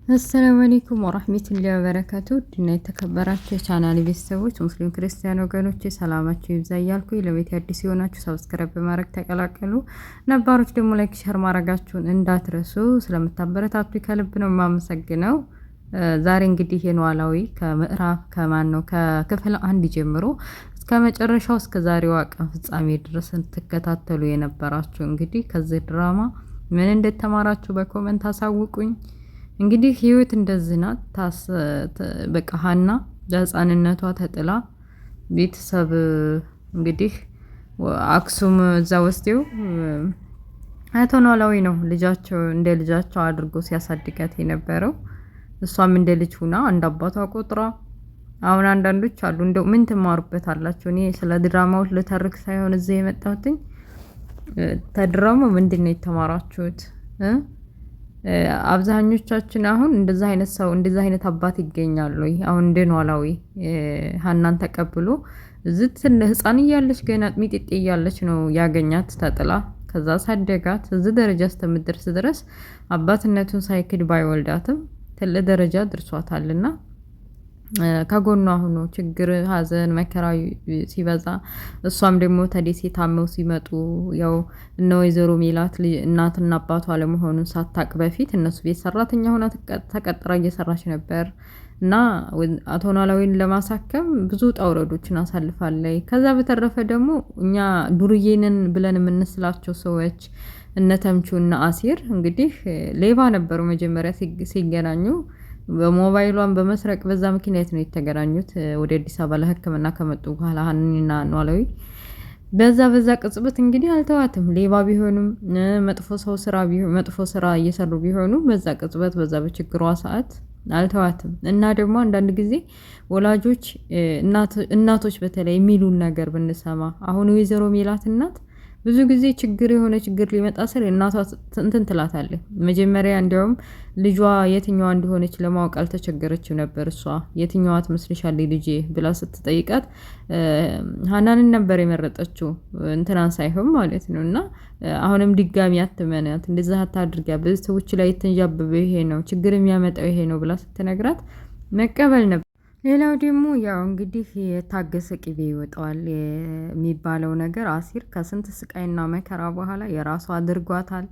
አሰላሙ አለይኩም ወራህመቱላሂ ወበረካቱ። ድና የተከበራችሁ የቻናል ቤተሰቦች ሙስሊም ክርስቲያን ወገኖች ሰላማችሁ ይብዛ እያልኩኝ ለቤት አዲስ የሆናችሁ ሰብስክራይብ በማድረግ ተቀላቀሉ። ነባሮች ደግሞ ላይክ ሸር ማድረጋችሁን እንዳትረሱ። ስለምታበረታቱ ከልብ ነው የማመሰግነው። ዛሬ እንግዲህ የኖላዊ ከምዕራፍ ከክፍል 1 ጀምሮ እስከ መጨረሻው እስከ ዛሬዋ ቀን ፍጻሜ ድረስ ተከታተሉ የነበራችሁ እንግዲህ ከዚህ ድራማ ምን እንደተማራችሁ በኮሜንት አሳውቁኝ። እንግዲህ ህይወት እንደዚህ ናት። በቃ ሀና ለህፃንነቷ ተጥላ ቤተሰብ እንግዲህ አክሱም እዛ ወስደው አቶ ኖላዊ ነው ልጃቸው እንደ ልጃቸው አድርጎ ሲያሳድጋት የነበረው። እሷም እንደ ልጅ ሁና አንድ አባቷ ቆጥራ አሁን አንዳንዶች አሉ እንደው ምን ትማሩበታላችሁ? እኔ ስለ ድራማው ልተርክ ሳይሆን እዚህ የመጣሁትኝ ተድራማው ምንድነው የተማራችሁት? አብዛኞቻችን አሁን እንደዛ አይነት ሰው እንደዛ አይነት አባት ይገኛሉ። አሁን እንደ ኖላዊ ሀናን ተቀብሎ ዝትን ህፃን እያለች ገና ሚጢጤ እያለች ነው ያገኛት ተጥላ። ከዛ ሳደጋት እዚህ ደረጃ እስከምትደርስ ድረስ አባትነቱን ሳይክድ ባይወልዳትም ትልቅ ደረጃ ድርሷታልና ከጎኗ ሆኖ ችግር ሀዘን መከራ ሲበዛ እሷም ደግሞ ተደሴ ታመው ሲመጡ ያው እነ ወይዘሮ ሜላት እናትና አባቷ ለመሆኑን ሳታቅ በፊት እነሱ ቤት ሰራተኛ ሆና ተቀጥራ እየሰራች ነበር እና አቶ ኖላዊን ለማሳከም ብዙ ጣውረዶችን አሳልፋለች። ከዛ በተረፈ ደግሞ እኛ ዱርዬንን ብለን የምንስላቸው ሰዎች እነ ተምቹ እና አሲር እንግዲህ ሌባ ነበሩ መጀመሪያ ሲገናኙ በሞባይሏን በመስረቅ በዛ ምክንያት ነው የተገናኙት። ወደ አዲስ አበባ ለሕክምና ከመጡ በኋላ ሀኒና ኖላዊ በዛ ቅጽበት እንግዲህ አልተዋትም። ሌባ ቢሆኑም መጥፎ ስራ እየሰሩ ቢሆኑ በዛ ቅጽበት በዛ በችግሯ ሰዓት አልተዋትም። እና ደግሞ አንዳንድ ጊዜ ወላጆች እናቶች በተለይ የሚሉን ነገር ብንሰማ አሁን ወይዘሮ ሜላት እናት ብዙ ጊዜ የሆነ ችግር ሊመጣ ስል እናቷ እንትን ትላታለች። መጀመሪያ እንዲያውም ልጇ የትኛዋ እንደሆነች ለማወቅ አልተቸገረችው ነበር። እሷ የትኛዋ ትመስልሻለች ልጄ ብላ ስትጠይቃት ሀናንን ነበር የመረጠችው እንትናን ሳይሆን ማለት ነው። እና አሁንም ድጋሚ አትመናት፣ እንደዛ አታድርጊያ፣ ቤተሰቦች ላይ የተንዣበበው ይሄ ነው ችግር የሚያመጣው ይሄ ነው ብላ ስትነግራት መቀበል ነበር። ሌላው ደግሞ ያው እንግዲህ የታገሰ ቅቤ ይወጣዋል የሚባለው ነገር አሲር ከስንት ስቃይና መከራ በኋላ የራሱ አድርጓታል።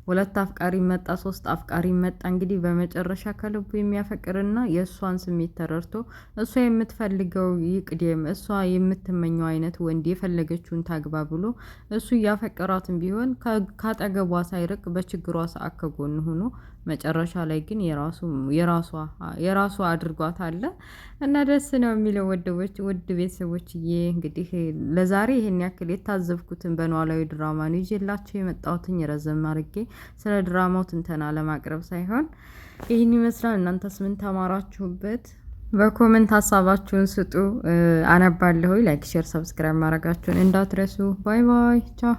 2 አፍቃሪ መጣ 3 አፍቃሪ መጣ። እንግዲህ በመጨረሻ ከልቡ የሚያፈቅርና የእሷን ስሜት ተረድቶ እሷ የምትፈልገው ይቅደም፣ እሷ የምትመኘው አይነት ወንድ የፈለገችውን ታግባ ብሎ እሱ እያፈቀራትን ቢሆን ካጠገቧ ሳይርቅ በችግሯ ሰዓት ከጎን ሆኖ መጨረሻ ላይ ግን የራሷ አድርጓት አለ እና ደስ ነው የሚለው። ውድ ቤተሰቦችዬ እንግዲህ ለዛሬ ይሄን ያክል የታዘብኩትን በኖላዊ ድራማ ነው ይዤላችሁ የመጣሁትኝ። ረዘም አድርጌ ስለ ድራማው ትንተና ለማቅረብ ሳይሆን ይህን ይመስላል። እናንተስ ምን ተማራችሁበት? በኮሜንት ሀሳባችሁን ስጡ፣ አነባለሁ። ላይክ ሼር ሰብስክራይብ ማድረጋችሁን እንዳትረሱ። ባይ ባይ ቻው።